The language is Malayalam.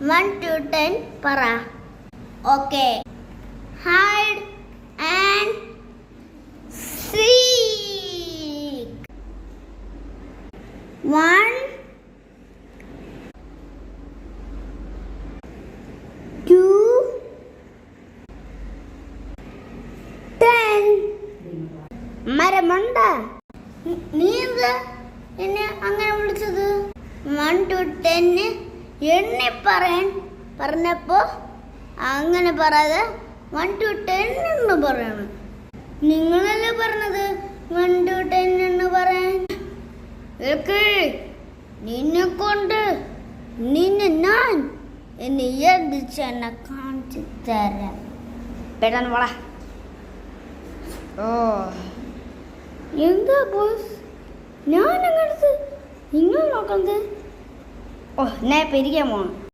1 to 10 പറ. ഓക്കെ. Hide and seek. 1 2 10. മരമണ്ട, നീ എന്താ എന്നെ അങ്ങനെ വിളിച്ചത്? 1 to 10 എണ്ണി പറയാൻ പറഞ്ഞപ്പോ അങ്ങനെ പറയാതെ 1 to 10 എന്ന് പറയണം. നിങ്ങളല്ലേ പറഞ്ഞത് 1 to 10 എന്ന് പറയാൻ? നിന്നെ ഞാൻ എന്നെ എന്നെ കാണിച്ചു തരാം. പെട്ടെന്ന് പോടാ. ഓ എന്താ ബോസ്, ഞാൻ അങ്ങനത്തെ നിങ്ങൾ നോക്കുന്നത്? ഓ ഞാൻ പെരിക്കാൻ പോണം.